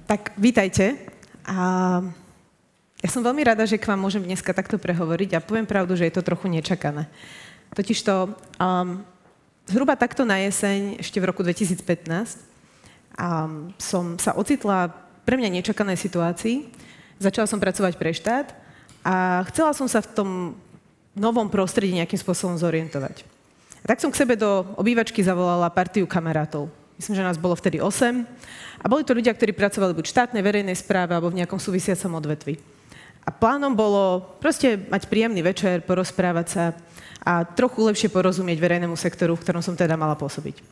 Tak vítajte. Ja som veľmi rada, že k vám môžem dneska takto prehovoriť a poviem pravdu, že je to trochu nečakané. Totižto zhruba takto na jeseň, ešte v roku 2015, som sa ocitla pre mňa nečakanej situácii. Začala som pracovať pre štát a chcela som sa v tom novom prostredí nejakým spôsobom zorientovať. A tak som k sebe do obývačky zavolala partiu kamarátov. Myslím, že nás bolo vtedy 8 a boli to ľudia, ktorí pracovali buď v štátnej, verejnej správe alebo v nejakom súvisiacom odvetvi. A plánom bolo proste mať príjemný večer, porozprávať sa a trochu lepšie porozumieť verejnému sektoru, v ktorom som teda mala pôsobiť.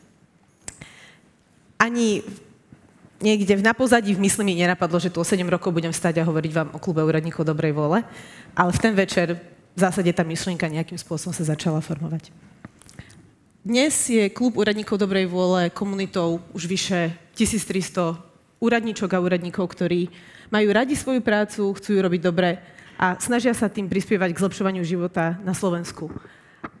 Ani niekde na pozadí v mysli mi nenapadlo, že tu o 7 rokov budem stať a hovoriť vám o klube úradníkov dobrej vôle, ale v ten večer v zásade tá myšlienka nejakým spôsobom sa začala formovať. Dnes je klub úradníkov dobrej vôle komunitou už vyše 1300 úradníčok a úradníkov, ktorí majú radi svoju prácu, chcú ju robiť dobre a snažia sa tým prispievať k zlepšovaniu života na Slovensku.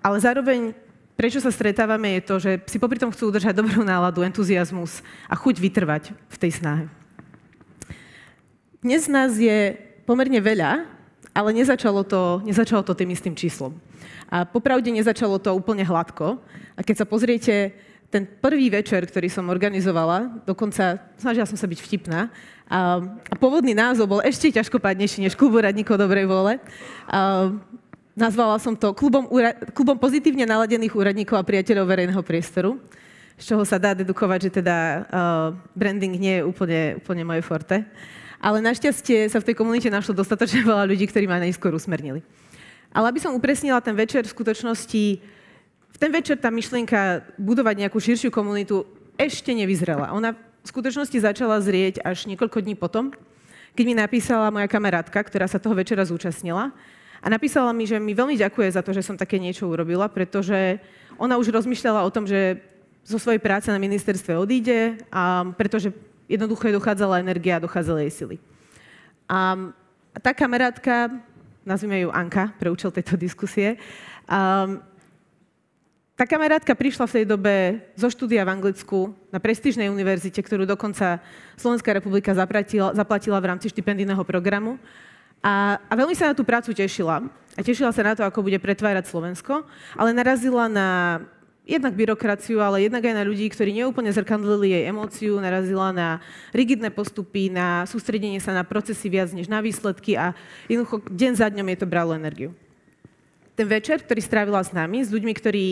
Ale zároveň, prečo sa stretávame, je to, že si popri tom chcú udržať dobrú náladu, entuziasmus a chuť vytrvať v tej snahe. Dnes nás je pomerne veľa, ale nezačalo to tým istým číslom. A popravde nezačalo to úplne hladko. A keď sa pozriete, ten prvý večer, ktorý som organizovala, dokonca snažila som sa byť vtipná, a pôvodný názov bol ešte ťažkopádnejší než klub úradníkov dobrej vôle. Nazvala som to klubom pozitívne naladených úradníkov a priateľov verejného priestoru, z čoho sa dá dedukovať, že teda branding nie je úplne moje forte. Ale našťastie sa v tej komunite našlo dostatočne veľa ľudí, ktorí ma najskôr usmernili. Ale aby som upresnila ten večer, v skutočnosti, v ten večer tá myšlienka budovať nejakú širšiu komunitu ešte nevyzrela. Ona v skutočnosti začala zrieť až niekoľko dní potom, keď mi napísala moja kamarátka, ktorá sa toho večera zúčastnila. A napísala mi, že mi veľmi ďakuje za to, že som také niečo urobila, pretože ona už rozmýšľala o tom, že zo svojej práce na ministerstve odíde, pretože jednoducho jej dochádzala energia a dochádzali jej sily. A tá kamarátka, nazvime ju Anka, pre účel tejto diskusie, tá kamarátka prišla v tej dobe zo štúdia v Anglicku na prestížnej univerzite, ktorú dokonca Slovenská republika zaplatila v rámci štipendijného programu. A veľmi sa na tú prácu tešila. A tešila sa na to, ako bude pretvárať Slovensko, ale narazila na jednak byrokraciu, ale jednak aj na ľudí, ktorí neúplne zrkadlili jej emóciu, narazila na rigidné postupy, na sústredenie sa na procesy viac než na výsledky a jednoducho deň za dňom jej to bralo energiu. Ten večer, ktorý strávila s nami, s ľuďmi, ktorí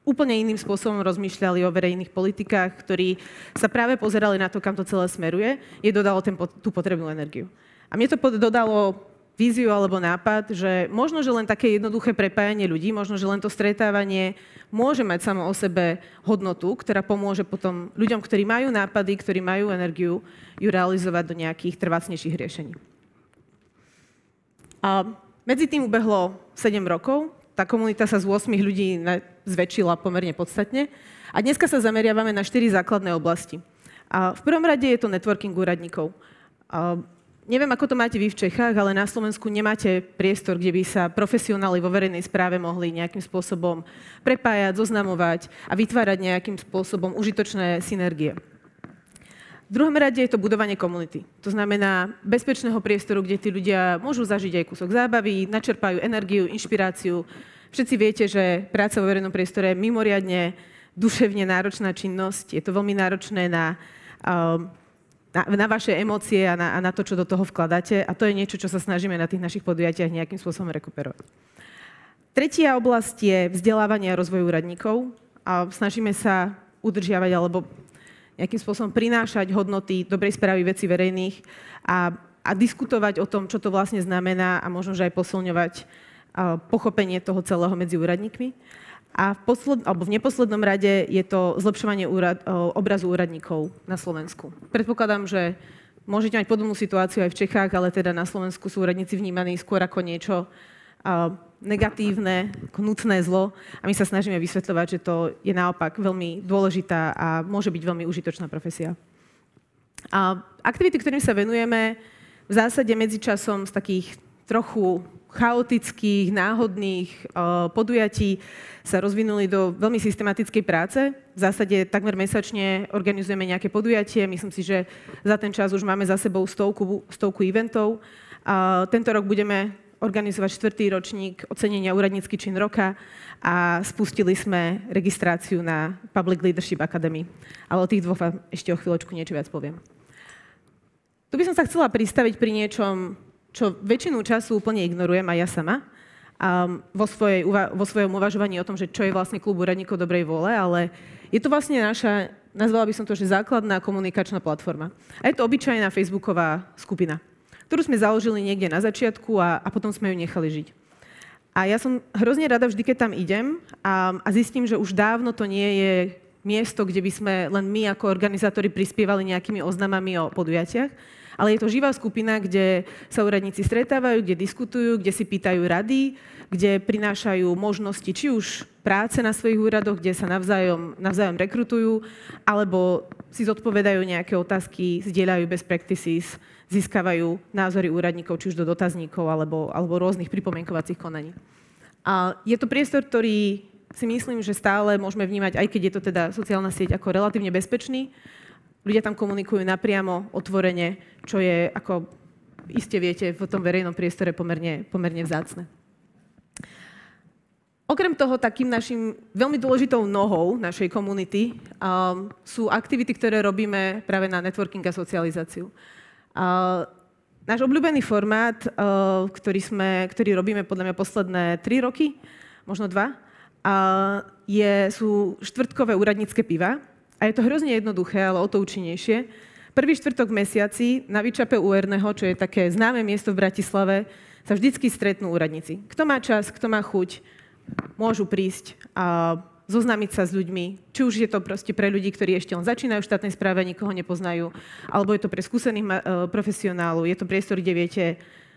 úplne iným spôsobom rozmýšľali o verejných politikách, ktorí sa práve pozerali na to, kam to celé smeruje, jej dodalo tú potrebnú energiu. A mne to dodalo víziu alebo nápad, že možno, že len také jednoduché prepájanie ľudí, možno, že len to stretávanie môže mať samo o sebe hodnotu, ktorá pomôže potom ľuďom, ktorí majú nápady, ktorí majú energiu, ju realizovať do nejakých trvácnejších riešení. A medzi tým ubehlo 7 rokov, tá komunita sa z 8 ľudí zväčšila pomerne podstatne a dneska sa zameriavame na 4 základné oblasti. A v prvom rade je to networking úradníkov. Neviem, ako to máte vy v Čechách, ale na Slovensku nemáte priestor, kde by sa profesionáli vo verejnej správe mohli nejakým spôsobom prepájať, zoznamovať a vytvárať nejakým spôsobom užitočné synergie. V druhom rade je to budovanie komunity. To znamená bezpečného priestoru, kde tí ľudia môžu zažiť aj kúsok zábavy, načerpajú energiu, inšpiráciu. Všetci viete, že práca vo verejnom priestore je mimoriadne duševne náročná činnosť. Je to veľmi náročné na vaše emócie a na to, čo do toho vkladáte. A to je niečo, čo sa snažíme na tých našich podujatiach nejakým spôsobom rekuperovať. Tretia oblasť je vzdelávanie a rozvoj úradníkov. A snažíme sa udržiavať alebo nejakým spôsobom prinášať hodnoty dobrej správy vecí verejných a diskutovať o tom, čo to vlastne znamená a možno, že aj posilňovať pochopenie toho celého medzi úradníkmi. A v neposlednom rade je to zlepšovanie obrazu úradníkov na Slovensku. Predpokladám, že môžete mať podobnú situáciu aj v Čechách, ale teda na Slovensku sú úradníci vnímaní skôr ako niečo negatívne, ako nutné zlo. A my sa snažíme vysvetľovať, že to je naopak veľmi dôležitá a môže byť veľmi užitočná profesia. A aktivity, ktorým sa venujeme, v zásade medzičasom z takých trochu chaotických, náhodných podujatí sa rozvinuli do veľmi systematickej práce. V zásade takmer mesačne organizujeme nejaké podujatie. Myslím si, že za ten čas už máme za sebou stovku eventov. Tento rok budeme organizovať 4. ročník ocenenia Úradnícky čin roka a spustili sme registráciu na Public Leadership Academy. Ale o tých dvoch vám ešte o chvíľočku niečo viac poviem. Tu by som sa chcela pristaviť pri niečom, čo väčšinu času úplne ignorujem aj ja sama, vo svojom uvažovaní o tom, že čo je vlastne klub úradníkov dobrej vôle, ale je to vlastne naša, nazvala by som to, že základná komunikačná platforma. A je to obyčajná facebooková skupina, ktorú sme založili niekde na začiatku a potom sme ju nechali žiť. A ja som hrozne rada vždy, keď tam idem a zistím, že už dávno to nie je miesto, kde by sme len my ako organizátori prispievali nejakými oznamami o podujatiach, ale je to živá skupina, kde sa úradníci stretávajú, kde diskutujú, kde si pýtajú rady, kde prinášajú možnosti či už práce na svojich úradoch, kde sa navzájom rekrutujú, alebo si zodpovedajú nejaké otázky, zdieľajú best practices, získavajú názory úradníkov, či už do dotazníkov, alebo rôznych pripomienkovacích konaní. A je to priestor, ktorý si myslím, že stále môžeme vnímať, aj keď je to teda sociálna sieť, ako relatívne bezpečný. Ľudia tam komunikujú napriamo, otvorene, čo je, ako iste viete, v tom verejnom priestore pomerne vzácne. Okrem toho, takým našim veľmi dôležitou nohou našej komunity sú aktivity, ktoré robíme práve na networking a socializáciu. Náš obľúbený formát, ktorý robíme podľa mňa posledné 3 roky, možno 2, sú štvrtkové úradnícke piva. A je to hrozne jednoduché, ale o to účinnejšie. Prvý štvrtok v mesiaci na výčape Úerného, čo je také známe miesto v Bratislave, sa vždycky stretnú úradníci. Kto má čas, kto má chuť, môžu prísť a zoznámiť sa s ľuďmi. Či už je to proste pre ľudí, ktorí ešte len začínajú v štátnej správe, nikoho nepoznajú, alebo je to pre skúsených profesionálov. Je to priestor, kde viete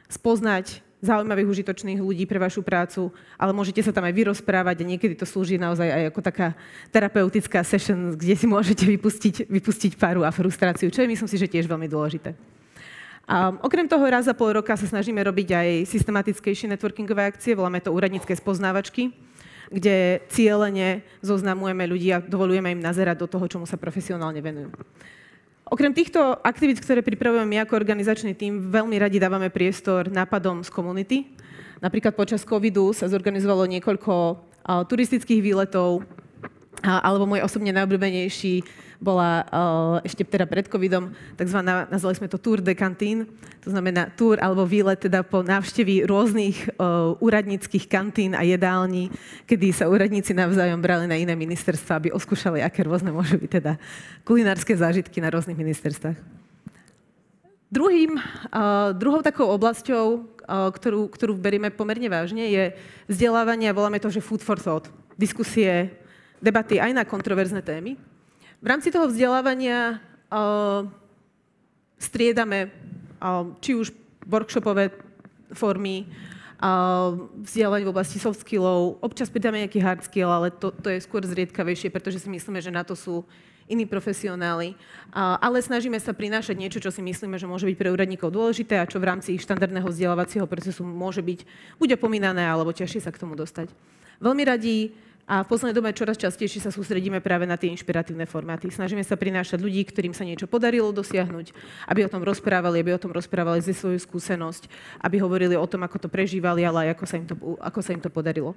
spoznať zaujímavých, užitočných ľudí pre vašu prácu, ale môžete sa tam aj vyrozprávať a niekedy to slúži naozaj aj ako taká terapeutická session, kde si môžete vypustiť páru a frustráciu, čo je, myslím si, že tiež veľmi dôležité. A okrem toho raz za pol roka sa snažíme robiť aj systematickejšie networkingové akcie, voláme to úradnícke spoznávačky, kde cielene zoznamujeme ľudí a dovolujeme im nazerať do toho, čomu sa profesionálne venujú. Okrem týchto aktivít, ktoré pripravujeme my ako organizačný tím, veľmi radi dávame priestor nápadom z komunity. Napríklad počas covidu sa zorganizovalo niekoľko turistických výletov, alebo môj osobne najobľúbenejší bola ešte teda pred covidom nazvali sme to Tour de Cantín, to znamená tour alebo výlet teda po návštevi rôznych úradníckych kantín a jedální, kedy sa úradníci navzájom brali na iné ministerstva, aby oskúšali, aké rôzne môžu byť teda kulinárske zážitky na rôznych ministerstvách. Druhou takou oblasťou, ktorú berieme pomerne vážne, je vzdelávanie a voláme to, že food for thought. Diskusie, debaty aj na kontroverzné témy. V rámci toho vzdelávania striedame či už workshopové formy, vzdelávanie v oblasti soft skillov, občas pridáme nejaký hard skill, ale to je skôr zriedkavejšie, pretože si myslíme, že na to sú iní profesionáli. Ale snažíme sa prinášať niečo, čo si myslíme, že môže byť pre úradníkov dôležité a čo v rámci ich štandardného vzdelávacieho procesu môže byť buď opomínané, alebo ťažšie sa k tomu dostať. Veľmi radi a v poslednej dobe čoraz častejšie sa sústredíme práve na tie inšpiratívne formáty. Snažíme sa prinášať ľudí, ktorým sa niečo podarilo dosiahnuť, aby o tom rozprávali ze svoju skúsenosť, aby hovorili o tom, ako to prežívali, ale aj ako sa im to podarilo.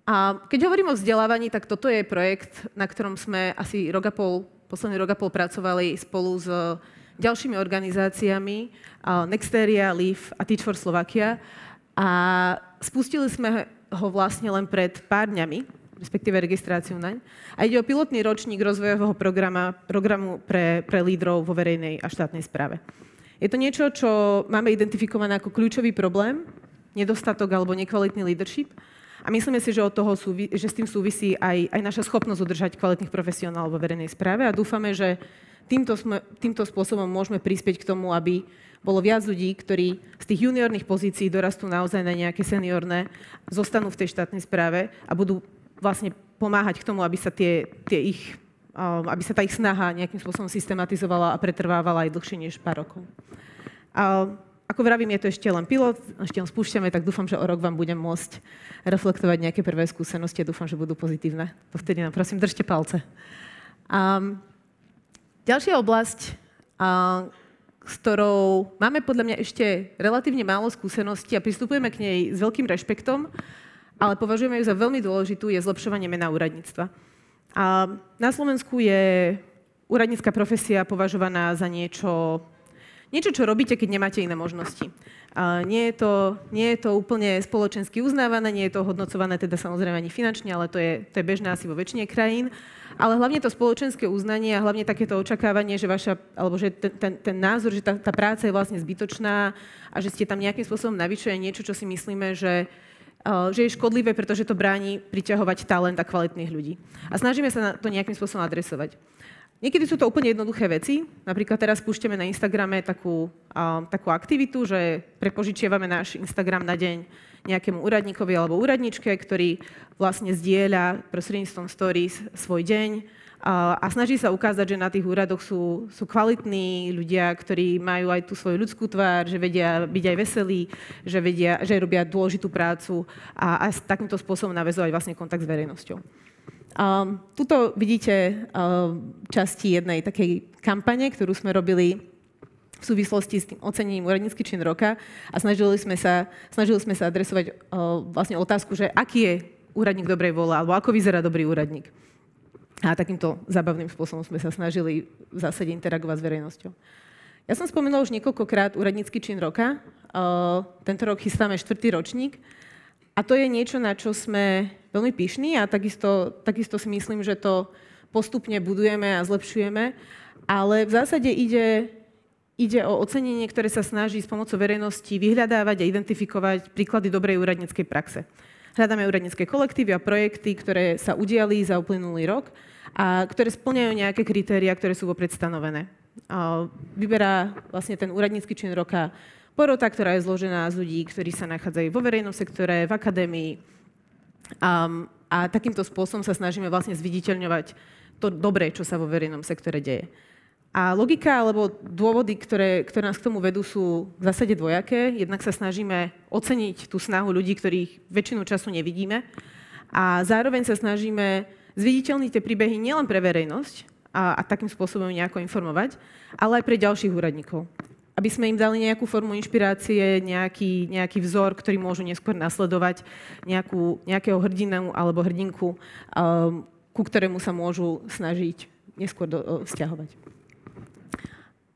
A keď hovorím o vzdelávaní, tak toto je projekt, na ktorom sme asi posledný rok a pol pracovali spolu s ďalšími organizáciami Nexteria, Live a Teach for Slovakia. A spustili sme ho vlastne len pred pár dňami, respektíve registráciu naň. A ide o pilotný ročník rozvojového programu pre lídrov vo verejnej a štátnej správe. Je to niečo, čo máme identifikované ako kľúčový problém, nedostatok alebo nekvalitný leadership. A myslíme si, že že s tým súvisí aj naša schopnosť udržať kvalitných profesionálov vo verejnej správe a dúfame, že týmto spôsobom môžeme prispieť k tomu, aby bolo viac ľudí, ktorí z tých juniorných pozícií dorastú naozaj na nejaké seniorné, zostanú v tej štátnej správe a budú vlastne pomáhať k tomu, aby sa tá ich snaha nejakým spôsobom systematizovala a pretrvávala aj dlhšie než pár rokov. ako vravím, je to ešte len pilot, ešte len spúšťame, tak dúfam, že o rok vám budem môcť reflektovať nejaké prvé skúsenosti a dúfam, že budú pozitívne. To vtedy nám prosím, držte palce. Ďalšia oblasť, s ktorou máme podľa mňa ešte relatívne málo skúseností a pristupujeme k nej s veľkým rešpektom, ale považujeme ju za veľmi dôležitú, je zlepšovanie mena úradníctva. Na Slovensku je úradnícka profesia považovaná za niečo, čo robíte, keď nemáte iné možnosti. Nie je to úplne spoločensky uznávané, nie je to hodnocované teda samozrejme ani finančne, ale to je bežné asi vo väčšine krajín. Ale hlavne to spoločenské uznanie a hlavne takéto očakávanie, že ten názor, že tá práca je vlastne zbytočná a že ste tam nejakým spôsobom navyšuje niečo, čo si myslíme, že je škodlivé, pretože to bráni priťahovať talent a kvalitných ľudí. A snažíme sa na to nejakým spôsobom adresovať. Niekedy sú to úplne jednoduché veci. Napríklad teraz spúšťame na Instagrame takú aktivitu, že prepožičiavame náš Instagram na deň nejakému úradníkovi alebo úradničke, ktorý vlastne zdieľa prostredníctvom stories svoj deň a snaží sa ukázať, že na tých úradoch sú kvalitní ľudia, ktorí majú aj tú svoju ľudskú tvár, že vedia byť aj veselí, že robia dôležitú prácu a takýmto spôsobom naväzovať vlastne kontakt s verejnosťou. Tuto vidíte časti jednej takej kampane, ktorú sme robili v súvislosti s tým ocenením úradnícky čin roka a snažili sme sa adresovať vlastne otázku, že aký je úradník dobrej vôle alebo ako vyzerá dobrý úradník. A takýmto zábavným spôsobom sme sa snažili v zásade interagovať s verejnosťou. Ja som spomenula už niekoľkokrát úradnícky čin roka. Tento rok chystáme 4. ročník. A to je niečo, na čo sme veľmi pyšní a takisto si myslím, že to postupne budujeme a zlepšujeme. Ale v zásade ide o ocenenie, ktoré sa snaží s pomocou verejnosti vyhľadávať a identifikovať príklady dobrej úradníckej praxe. Hľadáme úradnícke kolektívy a projekty, ktoré sa udiali za uplynulý rok a ktoré spĺňajú nejaké kritériá, ktoré sú vopred stanovené. Vyberá vlastne ten úradnícky čin roka porota, ktorá je zložená z ľudí, ktorí sa nachádzajú vo verejnom sektore, v akadémii. A takýmto spôsobom sa snažíme vlastne zviditeľňovať to dobré, čo sa vo verejnom sektore deje. A logika alebo dôvody, ktoré nás k tomu vedú, sú v zásade dvojaké. Jednak sa snažíme oceniť tú snahu ľudí, ktorých väčšinu času nevidíme. A zároveň sa snažíme zviditeľniť tie príbehy nielen pre verejnosť a takým spôsobom nejako informovať, ale aj pre ďalších úradníkov. Aby sme im dali nejakú formu inšpirácie, nejaký vzor, ktorý môžu neskôr nasledovať, nejakého hrdinu alebo hrdinku, ku ktorému sa môžu snažiť neskôr vzťahovať.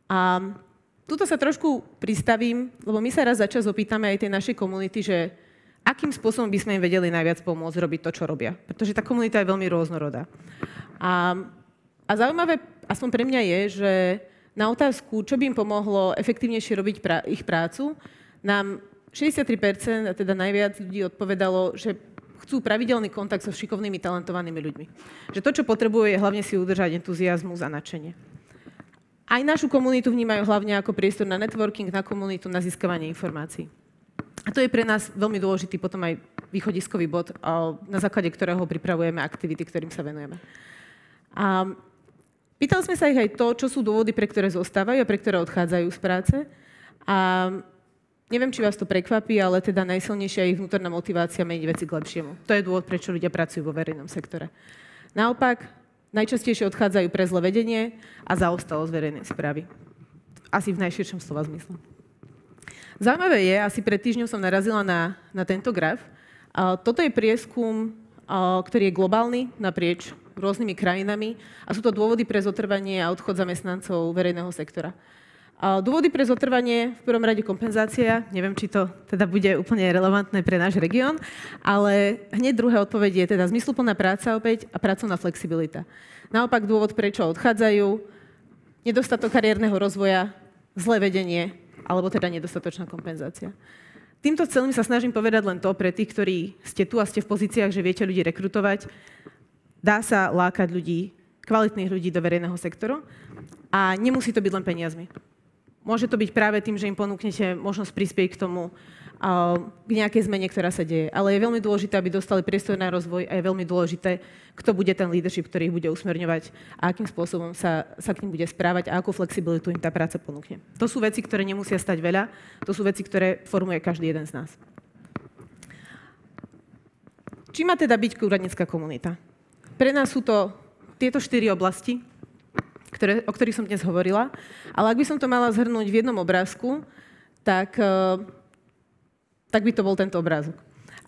A tuto sa trošku pristavím, lebo my sa raz za čas opýtame aj tej našej komunity, že akým spôsobom by sme im vedeli najviac pomôcť robiť to, čo robia. Pretože tá komunita je veľmi rôznorodá. A zaujímavé, aspoň pre mňa je, že na otázku, čo by im pomohlo efektívnejšie robiť ich prácu, nám 63%, a teda najviac ľudí odpovedalo, že chcú pravidelný kontakt so šikovnými, talentovanými ľuďmi. Že to, čo potrebujú, je hlavne si udržať entuziazmus a nadšenie. Aj našu komunitu vnímajú hlavne ako priestor na networking, na komunitu, na získavanie informácií. A to je pre nás veľmi dôležitý potom aj východiskový bod, na základe ktorého pripravujeme aktivity, ktorým sa venujeme. A pýtali sme sa ich aj to, čo sú dôvody, pre ktoré zostávajú a pre ktoré odchádzajú z práce. A neviem, či vás to prekvapí, ale teda najsilnejšia je ich vnútorná motivácia meniť veci k lepšiemu. To je dôvod, prečo ľudia pracujú vo verejnom sektore. Naopak, najčastejšie odchádzajú pre zlé vedenie a zaostalosť verejnej správy. Asi v najširšom slova zmysle. Zaujímavé je, asi pred týždňom som narazila na tento graf. Toto je prieskum, ktorý je globálny naprieč rôznymi krajinami a sú to dôvody pre zotrvanie a odchod zamestnancov verejného sektora. Dôvody pre zotrvanie, v prvom rade kompenzácia, neviem, či to teda bude úplne relevantné pre náš región, ale hneď druhá odpoveď je teda zmysluplná práca opäť a pracovná flexibilita. Naopak dôvod, prečo odchádzajú, nedostatok kariérneho rozvoja, zlé vedenie, alebo teda nedostatočná kompenzácia. Týmto celým sa snažím povedať len to pre tých, ktorí ste tu a ste v pozíciách, že viete ľudí rekrutovať. Dá sa lákať ľudí, kvalitných ľudí do verejného sektoru a nemusí to byť len peniazmi. Môže to byť práve tým, že im ponúknete možnosť prispieť k tomu, k nejakej zmene, ktorá sa deje. Ale je veľmi dôležité, aby dostali priestor na rozvoj a je veľmi dôležité, kto bude ten leadership, ktorý ich bude usmerňovať a akým spôsobom sa k ním bude správať a akú flexibilitu im tá práca ponúkne. To sú veci, ktoré nemusia stať veľa, to sú veci, ktoré formuje každý jeden z nás. Čím má teda byť úradnícka komunita? Pre nás sú to tieto 4 oblasti, o ktorých som dnes hovorila, ale ak by som to mala zhrnúť v jednom obrázku, tak by to bol tento obrázok.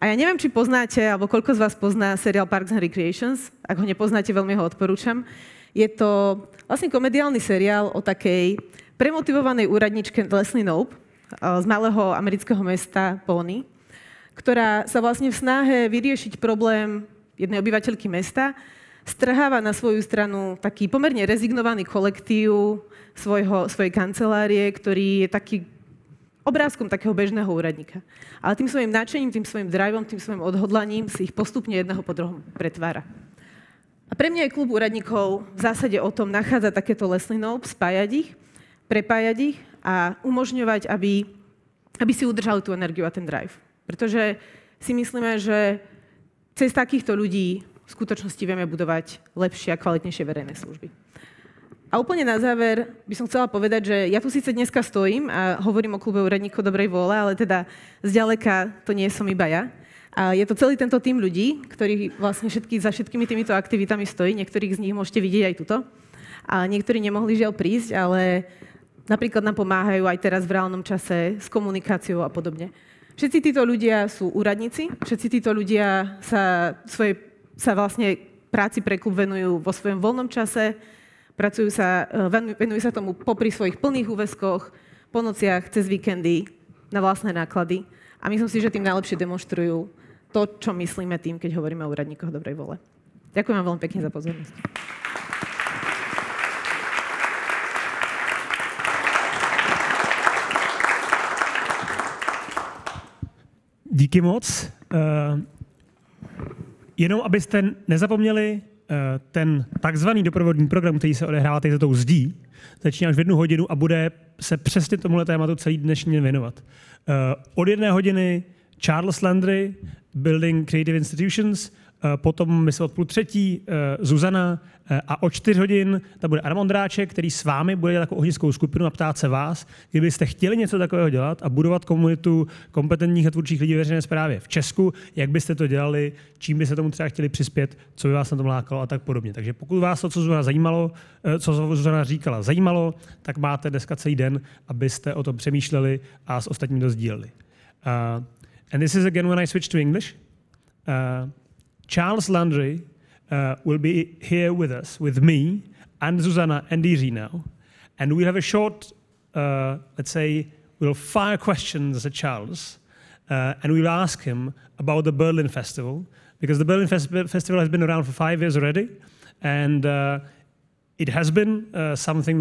A ja neviem, či poznáte, alebo koľko z vás pozná seriál Parks and Recreations. Ak ho nepoznáte, veľmi ho odporúčam. Je to vlastne komediálny seriál o takej premotivovanej úradničke Leslie Knope z malého amerického mesta Pony, ktorá sa vlastne v snahe vyriešiť problém jednej obyvateľky mesta strháva na svoju stranu taký pomerne rezignovaný kolektív svojej kancelárie, ktorý je taký obrázkom takého bežného úradníka. Ale tým svojim nadšením, tým svojim driveom, tým svojim odhodlaním si ich postupne jedného po druhom pretvára. A pre mňa je klub úradníkov v zásade o tom nachádzať takéto Leslie Knope, spájať ich, prepájať ich a umožňovať, aby si udržali tú energiu a ten drive. Pretože si myslíme, že cez takýchto ľudí v skutočnosti vieme budovať lepšie a kvalitnejšie verejné služby. A úplne na záver by som chcela povedať, že ja tu síce dneska stojím a hovorím o klube úradníkov dobrej vôle, ale teda zďaleka to nie som iba ja. A je to celý tento tím ľudí, ktorí vlastne za všetkými týmito aktivitami stojí. Niektorých z nich môžete vidieť aj tuto. A niektorí nemohli žiaľ prísť, ale napríklad nám pomáhajú aj teraz v reálnom čase s komunikáciou a podobne. Všetci títo ľudia sú úradníci, všetci títo ľudia sa vlastne práci pre klub venujú vo svojom voľnom čase, venujú sa tomu popri svojich plných úväzkoch, po nociach, cez víkendy, na vlastné náklady. A myslím si, že tým najlepšie demonštrujú to, čo myslíme tým, keď hovoríme o úradníkoch dobrej vôle. Ďakujem vám veľmi pekne za pozornosť. Díky moc. Jenom abyste nezapomněli, ten takzvaný doprovodný program, který se odehrává tady za tou zdí, začíná už v 1 hodinu a bude se přesně tomuhle tématu celý dnešní den věnovat. Od 1 hodiny Charles Landry, Building Creative Institutions, potom my se od 2:30 Zuzana a o 4 hodin tam bude Adam Ondráček, který s vámi bude dělat takovou ohniskovou skupinu a ptát se vás, kdybyste chtěli něco takového dělat a budovat komunitu kompetentních a tvůrčích lidí ve veřejné správě v Česku, jak byste to dělali, čím byste tomu třeba chtěli přispět, co by vás na tom lákalo a tak podobně. Takže pokud vás to, co Zuzana říkala, zajímalo, tak máte dneska celý den, abyste o tom přemýšleli a s ostatními to sdíleli. And this is again when I switch to English. Charles Landry will be here with us, with me, and Zuzana and Iri now. And we'll have a short, let's say, we'll fire questions at Charles, and we'll ask him about the Berlin Festival, because the Berlin Festival has been around for 5 years already, and it has been something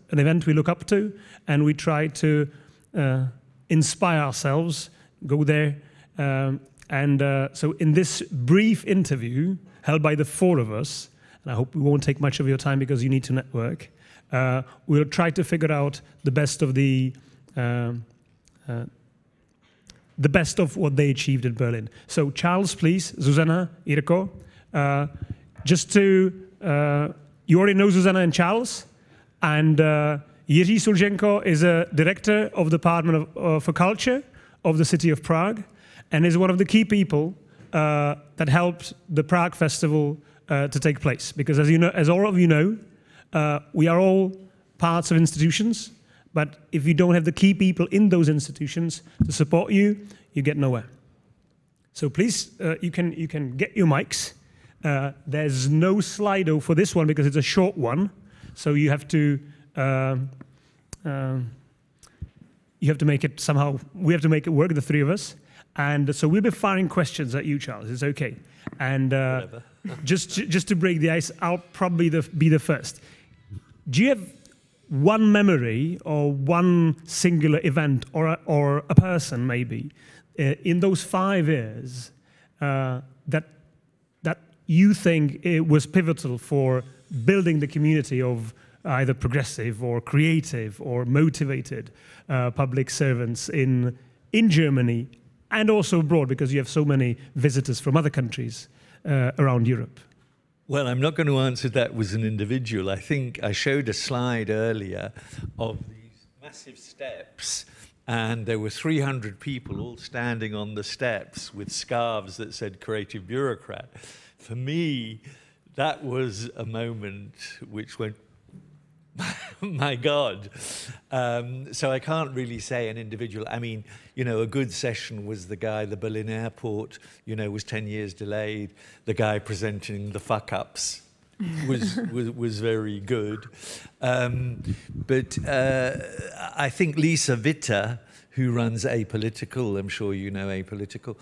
an event we look up to, and we try to inspire ourselves, go there. So in this brief interview, held by the 4 of us, and I hope we won't take much of your time because you need to network, we'll try to figure out the best of what they achieved in Berlin. So Charles, please, Zuzana, Irko, you already know Zuzana and Charles, and Jiří Sulženko is a director of the Department for Culture of the city of Prague, and is one of the key people that helped the Prague Festival to take place. Because as all of you know, we are all parts of institutions, but if you don't have the key people in those institutions to support you, you get nowhere. So please, you can get your mics. There's no Slido for this one because it's a short one, so you have to make it somehow. We have to make it work, the 3 of us. And so we'll be firing questions at you, Charles. It's okay. And just to break the ice, I'll probably be the first. Do you have one memory or one singular event or a person maybe in those 5 years that you think it was pivotal for building the community of either progressive or creative or motivated public servants in Germany and also abroad, because you have so many visitors from other countries around Europe? Well, I'm not going to answer that as an individual. I think I showed a slide earlier of these massive steps, and there were 300 people all standing on the steps with scarves that said creative bureaucrat. For me, that was a moment which went, my God. So I can't really say an individual. I mean, you know, a good session was the guy, the Berlin airport, you know, was 10 years delayed. The guy presenting the fuck-ups was very good. But I think Lisa Witter, who runs Apolitical, I'm sure you know Apolitical,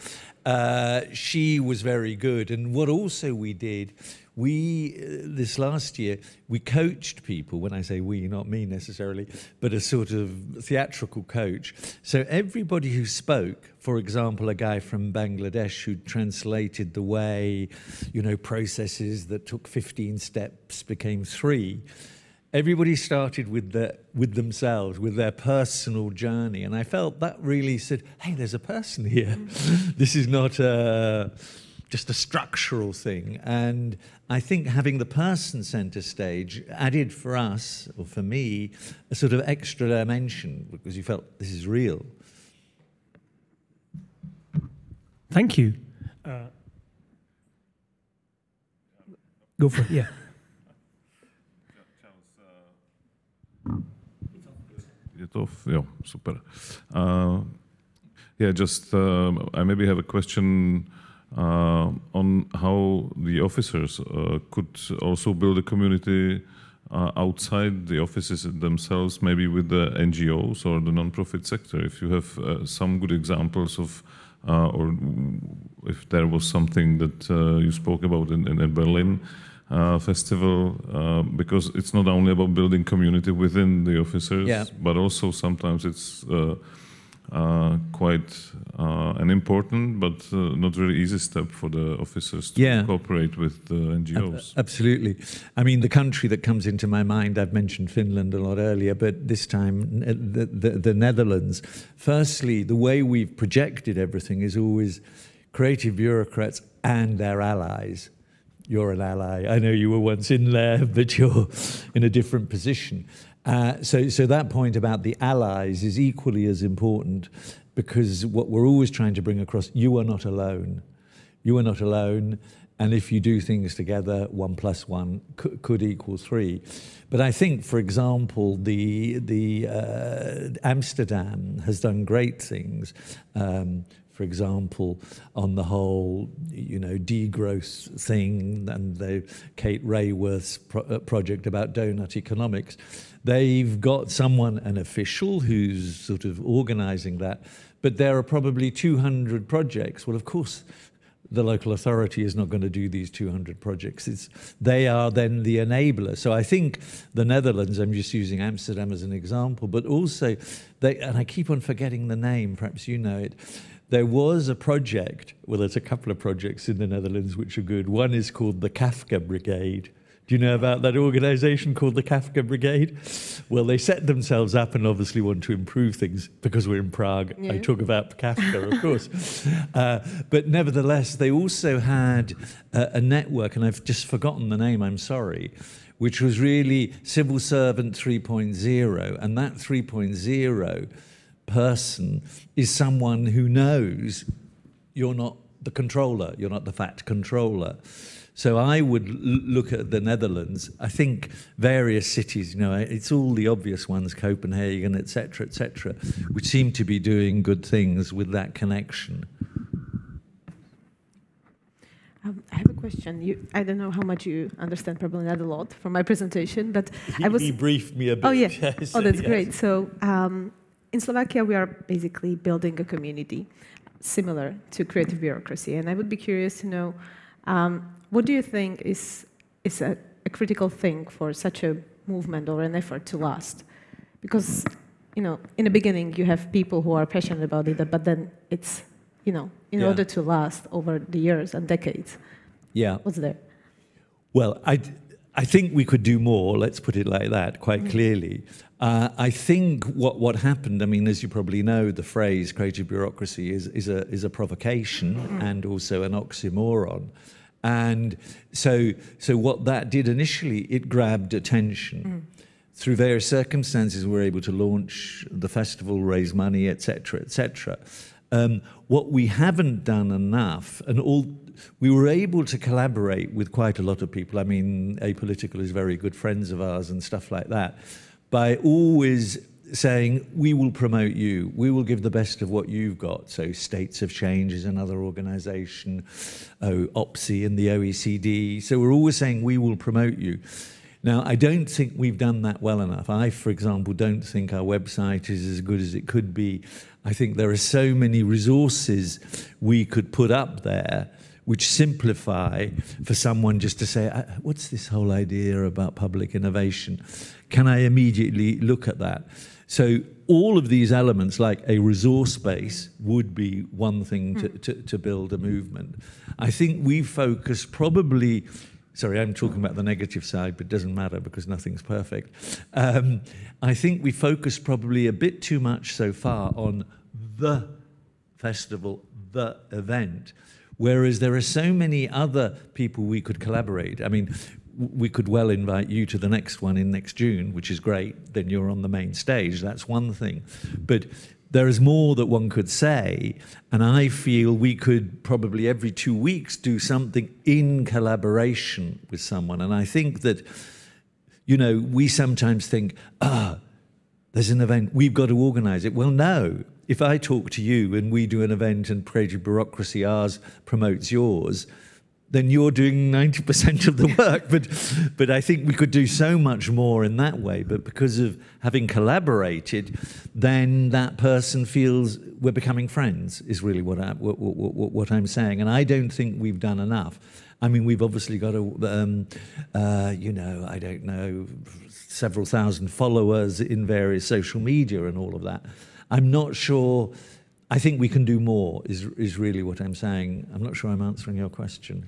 she was very good. And what also we did, this last year, we coached people. When I say we, not me necessarily, but a sort of theatrical coach. So everybody who spoke, for example, a guy from Bangladesh who translated the way, you know, processes that took 15 steps became 3. Everybody started with themselves, with their personal journey. And I felt that really said, hey, there's a person here. This is not just a structural thing. And I think having the person center stage added for us, or for me, a sort of extra dimension, because you felt this is real. Thank you. Go for it, yeah. Jo, super. Yeah, just I maybe have a question on how the officers could also build a community outside the offices themselves, maybe with the NGOs or the non-profit sector. If you have some good examples of, or if there was something that you spoke about in Berlin Festival, because it's not only about building community within the officers, yeah, but also sometimes it's quite an important but not very easy step for the officers to cooperate with the NGOs. Absolutely. I mean, the country that comes into my mind, I've mentioned Finland a lot earlier, but this time the Netherlands. Firstly, the way we've projected everything is always creative bureaucrats and their allies. You're an ally. I know you were once in there, but you're in a different position. So that point about the allies is equally as important, because what we're always trying to bring across, you are not alone. You are not alone, and if you do things together, 1 + 1 could equal 3. But I think, for example, the Amsterdam has done great things. For example, on the whole, you know, degrowth thing and the Kate Rayworth's project about donut economics. They've got someone, an official, who's sort of organizing that, but there are probably 200 projects. Well, of course, the local authority is not going to do these 200 projects. They are then the enabler. So I think the Netherlands, I'm just using Amsterdam as an example, but also, and I keep on forgetting the name, perhaps you know it, there was a project, well, there's a couple of projects in the Netherlands which are good. One is called the Kafka Brigade. Do you know about that organization called the Kafka Brigade? Well, they set themselves up and obviously want to improve things because we're in Prague. Yeah. I talk about Kafka, of course. But nevertheless, they also had a network, and I've just forgotten the name, I'm sorry, which was really Civil Servant 3.0. And that 3.0 person is someone who knows you're not the controller, you're not the fact controller. So I would look at the Netherlands. I think various cities, you know, it's all the obvious ones, Copenhagen, etc., which seem to be doing good things with that connection. I have a question. I don't know how much you understand, probably not a lot from my presentation, but He briefed me a bit. Oh, yeah. Yes. Oh, that's great. So in Slovakia, we are basically building a community similar to creative bureaucracy. And I would be curious to know, what do you think is a critical thing for such a movement or an effort to last? Because, you know, in the beginning, you have people who are passionate about it, but then it's, you know, in order to last over the years and decades. Yeah. What's there? Well, I think we could do more, let's put it like that, quite clearly. I think what happened, I mean, as you probably know, the phrase creative bureaucracy is a provocation and also an oxymoron. And so what that did initially, it grabbed attention. Through various circumstances, we were able to launch the festival, raise money, etc., etc. What we haven't done enough, we were able to collaborate with quite a lot of people. I mean, Apolitical is very good friends of ours and stuff like that, by always saying, we will promote you, we will give the best of what you've got. So States of Change is another organisation, OPSI and the OECD. So we're always saying, we will promote you. Now, I don't think we've done that well enough. I, for example, don't think our website is as good as it could be. I think there are so many resources we could put up there which simplify for someone just to say, what's this whole idea about public innovation? Can I immediately look at that? So all of these elements, like a resource base, would be one thing to build a movement. I think we focus probably, sorry, I'm talking about the negative side, but it doesn't matter because nothing's perfect. I think we focus probably a bit too much so far on the festival, the event, whereas there are so many other people we could collaborate. I mean, we could well invite you to the next one in next June, which is great. Then you're on the main stage. That's one thing. But there is more that one could say, and I feel we could probably every 2 weeks do something in collaboration with someone. And I think that, you know, we sometimes think, there's an event, we've got to organize it. Well, no. If I talk to you and we do an event and creative bureaucracy, ours promotes yours, then you're doing 90% of the work. But I think we could do so much more in that way. But because of having collaborated, then that person feels we're becoming friends, is really what I'm saying. And I don't think we've done enough. I mean, we've obviously got you know, I don't know, several thousand followers in various social media and all of that. I'm not sure. I think we can do more, is really what I'm saying. I'm not sure I'm answering your question.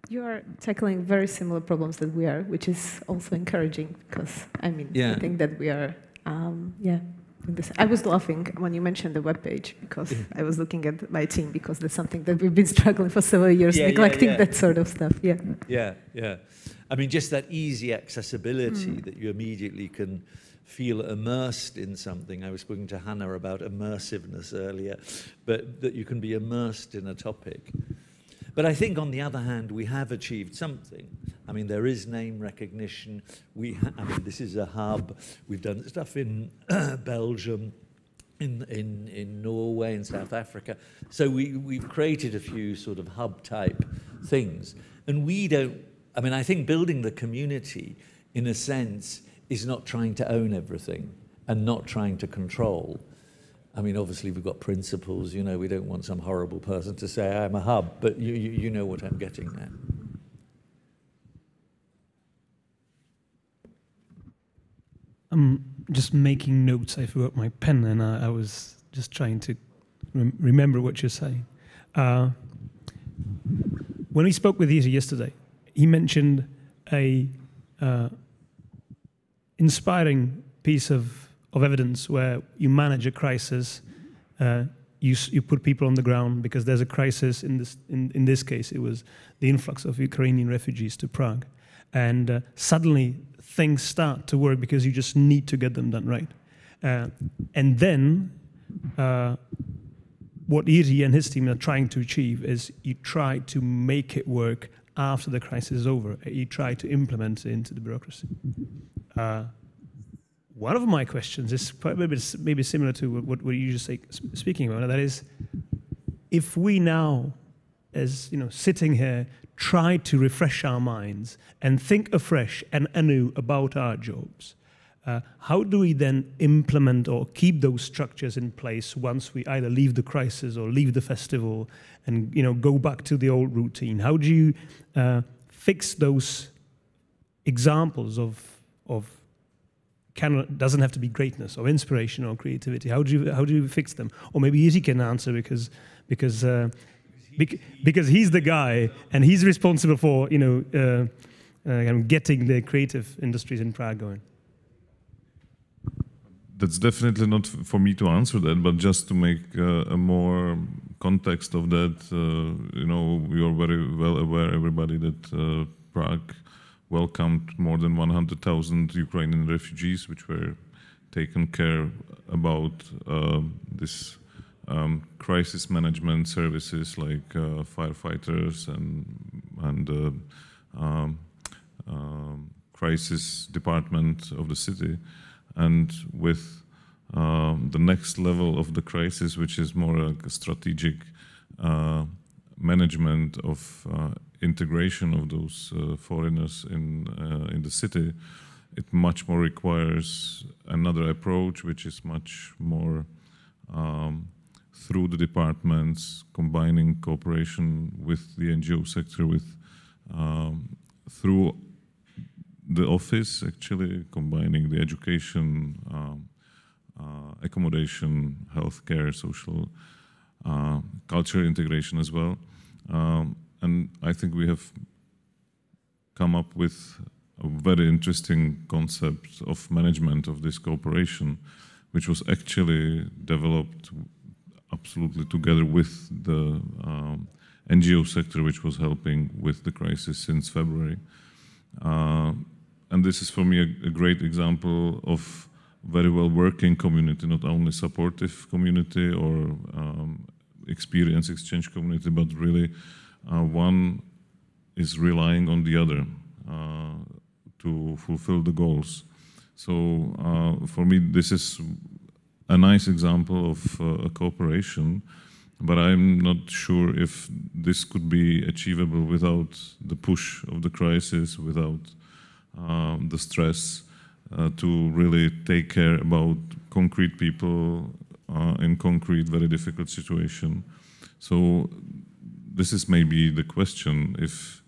You are tackling very similar problems that we are, which is also encouraging because, I mean, I think that we are, I was laughing when you mentioned the webpage because I was looking at my team because that's something that we've been struggling for several years, neglecting that sort of stuff. Yeah. I mean, just that easy accessibility that you immediately can feel immersed in something. I was speaking to Hannah about immersiveness earlier, but that you can be immersed in a topic. But I think, on the other hand, we have achieved something. I mean, there is name recognition. I mean, this is a hub. We've done stuff in Belgium, in Norway, in South Africa. So we've created a few sort of hub-type things. And we don't, I mean, I think building the community, in a sense, is not trying to own everything and not trying to control. I mean, obviously, we've got principles. You know, we don't want some horrible person to say, I'm a hub, but you know what I'm getting at. I'm just making notes. I forgot my pen, and I was just trying to remember what you're saying. When we spoke with Jiří yesterday, he mentioned a inspiring piece of evidence where you manage a crisis, you put people on the ground because there's a crisis. In this case, it was the influx of Ukrainian refugees to Prague, and suddenly things start to work because you just need to get them done right. And then what Jiří and his team are trying to achieve is you try to make it work after the crisis is over. You try to implement it into the bureaucracy. One of my questions is maybe similar to what you just speaking about, and that is, if we now, as you know, sitting here, try to refresh our minds and think afresh and anew about our jobs, how do we then implement or keep those structures in place once we either leave the crisis or leave the festival and go back to the old routine? How do you fix those examples of doesn't have to be greatness or inspiration or creativity? How do you fix them? Or maybe Jiří can answer because he's the guy and he's responsible for getting the creative industries in Prague going? That's definitely not for me to answer that, but just to make a more context of that, you know, we are very well aware, everybody, that Prague welcomed more than 100,000 Ukrainian refugees, which were taken care about this crisis management services like firefighters and crisis department of the city. And with the next level of the crisis, which is more like a strategic management of integration of those foreigners in the city, it much more requires another approach, which is much more through the departments, combining cooperation with the NGO sector, with through the office, actually combining the education, accommodation, healthcare, social, cultural integration as well. And I think we have come up with a very interesting concept of management of this cooperation, which was actually developed absolutely together with the NGO sector, which was helping with the crisis since February. And this is for me a great example of very well working community, not only supportive community or experience exchange community, but really one is relying on the other to fulfill the goals. So for me, this is a nice example of a cooperation, but I'm not sure if this could be achievable without the push of the crisis, without the stress to really take care about concrete people in concrete, very difficult situation. So this is maybe the question, if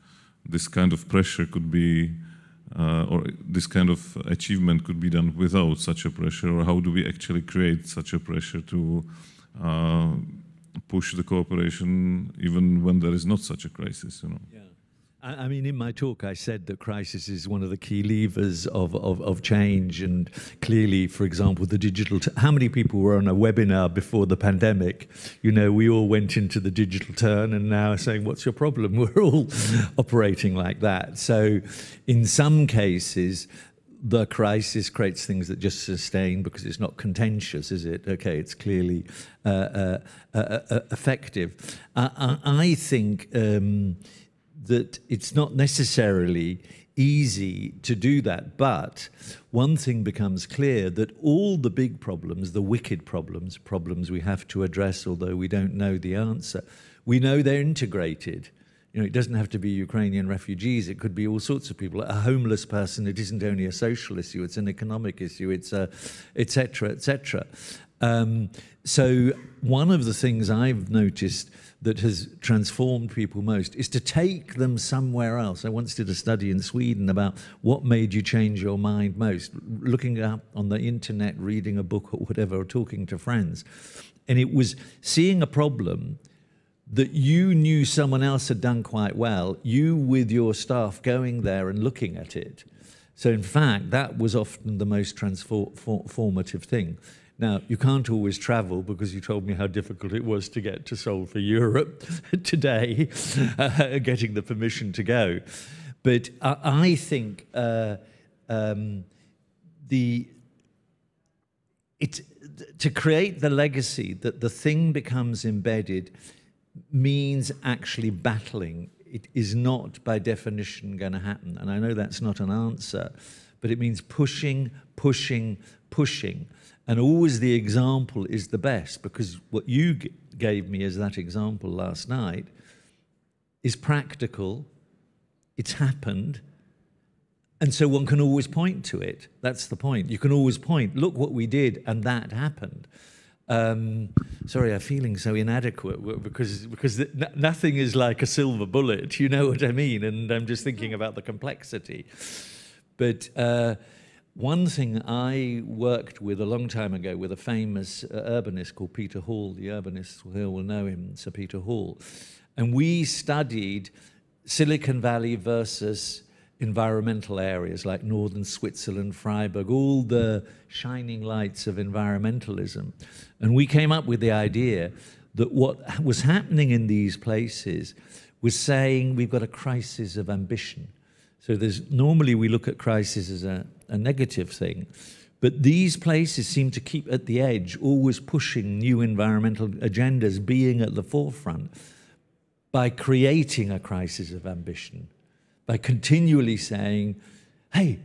this kind of pressure could be, or this kind of achievement could be done without such a pressure, or how do we actually create such a pressure to push the cooperation even when there is not such a crisis, you know? Yeah. I mean, in my talk, I said that crisis is one of the key levers of change. And clearly, for example, the digital... how many people were on a webinar before the pandemic? You know, we all went into the digital turn and now are saying, what's your problem? We're all operating like that. So in some cases, the crisis creates things that just sustain because it's not contentious, is it? Okay, it's clearly effective. I think... that it's not necessarily easy to do that, but one thing becomes clear, that all the big problems, the wicked problems, problems we have to address although we don't know the answer, we know they're integrated. You know, it doesn't have to be Ukrainian refugees, it could be all sorts of people. A homeless person, it isn't only a social issue, it's an economic issue, it's et cetera, et cetera. So one of the things I've noticed that has transformed people most is to take them somewhere else. I once did a study in Sweden about what made you change your mind most, looking up on the internet, reading a book or whatever, or talking to friends. And it was seeing a problem that you knew someone else had done quite well, you with your staff going there and looking at it. So in fact, that was often the most transformative thing. Now, you can't always travel because you told me how difficult it was to get to Seoul for Europe today, getting the permission to go. But I think to create the legacy that the thing becomes embedded means actually battling. It is not by definition going to happen. And I know that's not an answer, but it means pushing, pushing, pushing. And always the example is the best, because what you gave me as that example last night is practical, it's happened, and so one can always point to it. That's the point. You can always point, look what we did, and that happened. Sorry, I'm feeling so inadequate because nothing is like a silver bullet, you know what I mean? And I'm just thinking about the complexity. But one thing I worked with a long time ago with a famous urbanist called Peter Hall, the urbanists here will know him, Sir Peter Hall, and we studied Silicon Valley versus environmental areas like northern Switzerland, Freiburg, all the shining lights of environmentalism. And we came up with the idea that what was happening in these places was saying we've got a crisis of ambition. So normally we look at crisis as a negative thing, but these places seem to keep at the edge, always pushing new environmental agendas, being at the forefront, by creating a crisis of ambition, by continually saying, hey,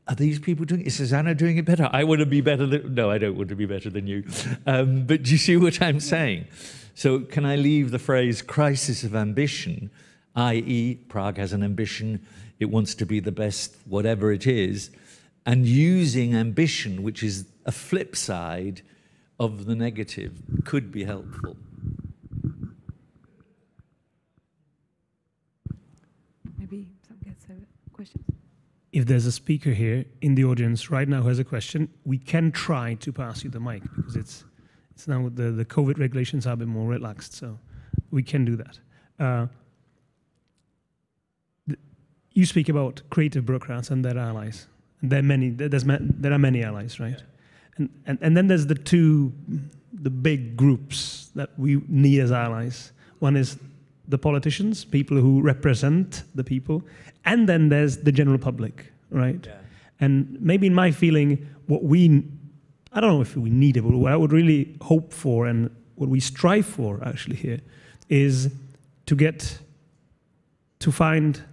are these people doing it? Is Susanna doing it better? I want to be better than... No, I don't want to be better than you. But do you see what I'm saying? So can I leave the phrase crisis of ambition, i.e. Prague has an ambition, it wants to be the best whatever it is, and using ambition, which is a flip side of the negative, could be helpful. Maybe some gets a question. If there's a speaker here in the audience right now who has a question, we can try to pass you the mic because it's now the COVID regulations are a bit more relaxed, so we can do that. You speak about creative bureaucrats and their allies. And there are many allies, right? Yeah. And then there's the big groups that we need as allies. One is the politicians, people who represent the people, and then there's the general public, right? Yeah. And maybe in my feeling, I don't know if we need it, but what I would really hope for and what we strive for actually here is to find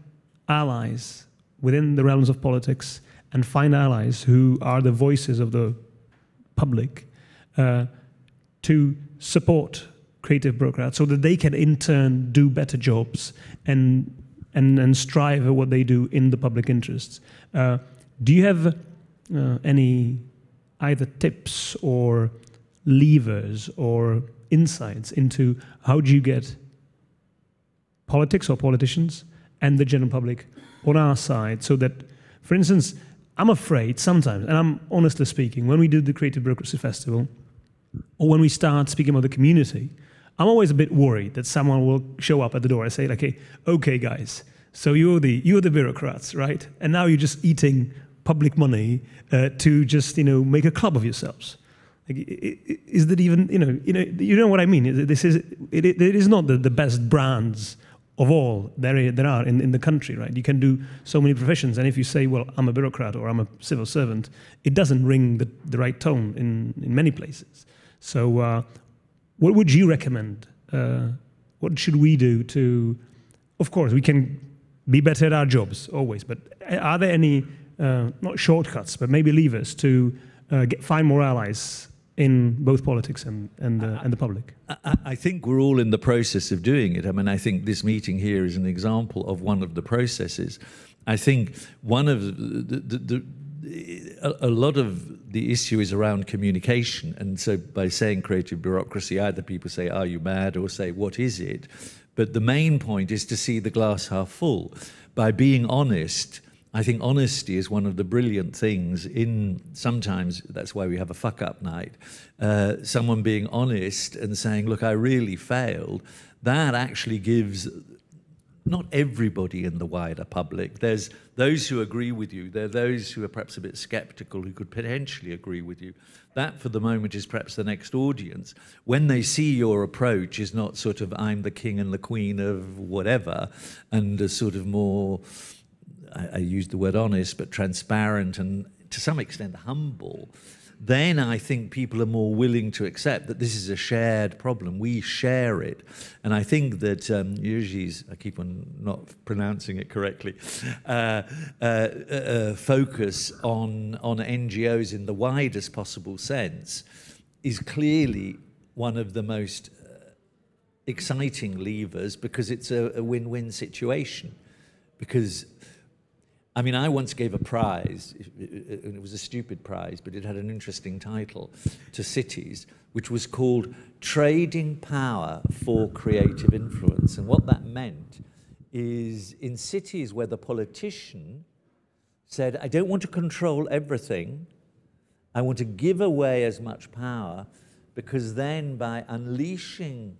allies within the realms of politics and find allies who are the voices of the public to support creative bureaucrats so that they can in turn do better jobs and strive at what they do in the public interests. Do you have any either tips or levers or insights into how do you get politics or politicians and the general public on our side so that, for instance, I'm afraid sometimes, and I'm honestly speaking, when we do the Creative Bureaucracy Festival, or when we start speaking about the community, I'm always a bit worried that someone will show up at the door and say, like, okay, guys, so you're the bureaucrats, right? And now you're just eating public money to just, make a club of yourselves. Like, is that even, you know what I mean? It is not the best brands of all there are in the country, right? You can do so many professions, and if you say, well, I'm a bureaucrat or I'm a civil servant, it doesn't ring the right tone in many places. So what would you recommend? What should we do to, of course, we can be better at our jobs, always, but are there any, not shortcuts, but maybe levers to find more allies in both politics and the public? I think we're all in the process of doing it. I mean, I think this meeting here is an example of one of the processes. I think one of a lot of the issue is around communication. And so by saying creative bureaucracy, either people say, are you mad? Or say, what is it? But the main point is to see the glass half full. By being honest, I think honesty is one of the brilliant things sometimes that's why we have a fuck-up night. Someone being honest and saying, look, I really failed, that actually gives not everybody in the wider public. There's those who agree with you. There are those who are perhaps a bit skeptical who could potentially agree with you. That, for the moment, is perhaps the next audience. When they see your approach is not sort of, I'm the king and the queen of whatever, and a sort of more... I use the word honest, but transparent and to some extent humble, then I think people are more willing to accept that this is a shared problem. We share it. And I think that Jiří's, I keep on not pronouncing it correctly, focus on NGOs in the widest possible sense is clearly one of the most exciting levers because it's a win-win situation. Because I mean, I once gave a prize, and it was a stupid prize, but it had an interesting title, to cities, which was called Trading Power for Creative Influence. And what that meant is in cities where the politician said, I don't want to control everything, I want to give away as much power, because then by unleashing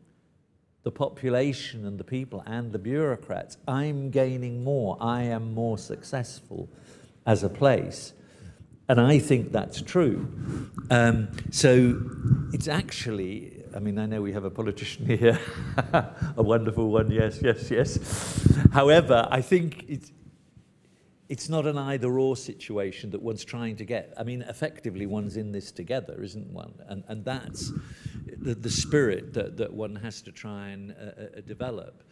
the population and the people and the bureaucrats, I'm gaining more, I am more successful as a place. And I think that's true. So it's actually, I mean, I know we have a politician here, a wonderful one, yes, yes, yes. However, I think it's not an either-or situation that one's trying to get. I mean, effectively, one's in this together, isn't one? And that's the spirit that one has to try and develop.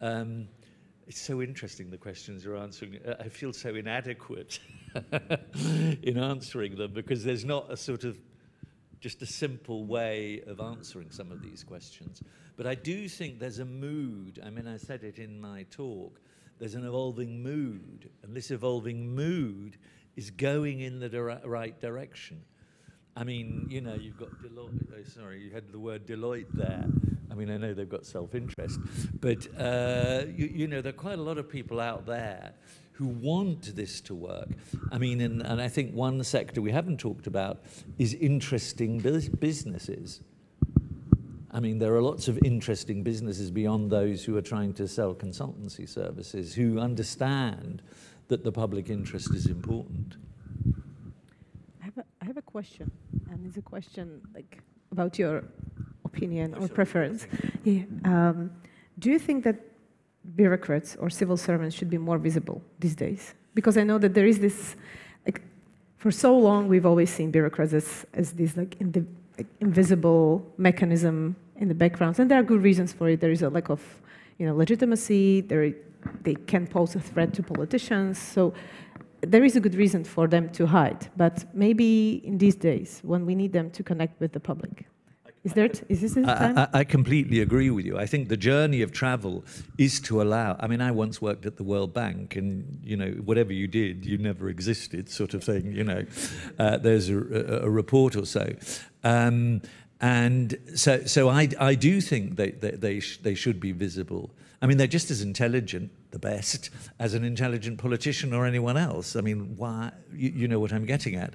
It's so interesting, the questions you're answering. I feel so inadequate in answering them because there's not a sort of just a simple way of answering some of these questions. But I do think there's a mood. I mean, I said it in my talk. There's an evolving mood, and this evolving mood is going in the right direction. I mean, you know, you've got Deloitte, sorry, you had the word Deloitte there. I mean, I know they've got self-interest, but, you know, there are quite a lot of people out there who want this to work. I mean, and I think one sector we haven't talked about is interesting businesses. I mean, there are lots of interesting businesses beyond those who are trying to sell consultancy services who understand that the public interest is important. I have a question, and it's a question like about your opinion or preference. Yeah. Do you think that bureaucrats or civil servants should be more visible these days? Because I know that there is this, like, for so long we've always seen bureaucrats as this like invisible mechanism in the background, and there are good reasons for it. There is a lack of, you know, legitimacy. They can pose a threat to politicians. So there is a good reason for them to hide. But maybe in these days, when we need them to connect with the public, is this the time? I completely agree with you. I think the journey of travel is to allow. I mean, I once worked at the World Bank, and you know, whatever you did, you never existed, sort of thing. You know, there's a report or so. And so I do think they should be visible. I mean, they're just as intelligent, the best, as an intelligent politician or anyone else. I mean, why? You know what I'm getting at.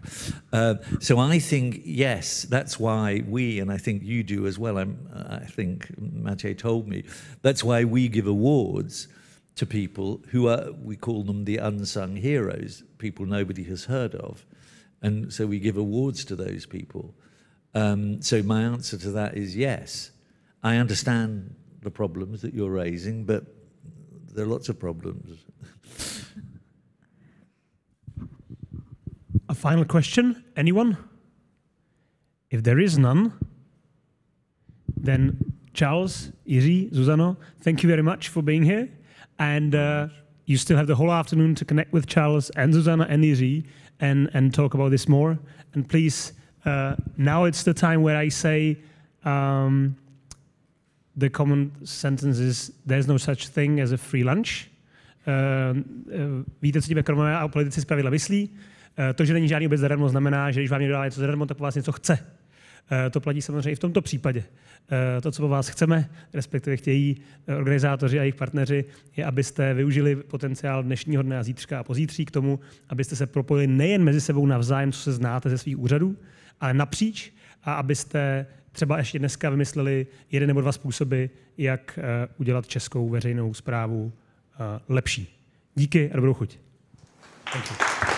So I think, yes, that's why we, and I think you do as well, I think Matej told me, that's why we give awards to people who are, we call them the unsung heroes, people nobody has heard of. And so we give awards to those people. So my answer to that is yes. I understand the problems that you're raising, but there are lots of problems. A final question, anyone? If there is none, then Charles, Jiří, Zuzano, thank you very much for being here. And you still have the whole afternoon to connect with Charles and Zuzana and Jiří and talk about this more. And please, now it's the time where I say, the common sentence is, there's no such thing as a free lunch. Víte, co tím ekonomové a politici zpravidla myslí. To, že není žádný oběd zadarmo, znamená, že když vám někdo dá něco zadarmo, tak po vás něco chce. To platí samozřejmě i v tomto případě. To, co po vás chceme, respektive chtějí organizátoři a jejich partneři, je, abyste využili potenciál dnešního dne a zítřka a pozítří k tomu, abyste se propojili nejen mezi sebou navzájem, co se znáte ze svých úřadů, ale napříč, a abyste třeba ještě dneska vymysleli 1 nebo 2 způsoby, jak udělat českou veřejnou správu lepší. Díky a dobrou chuť. Thank you.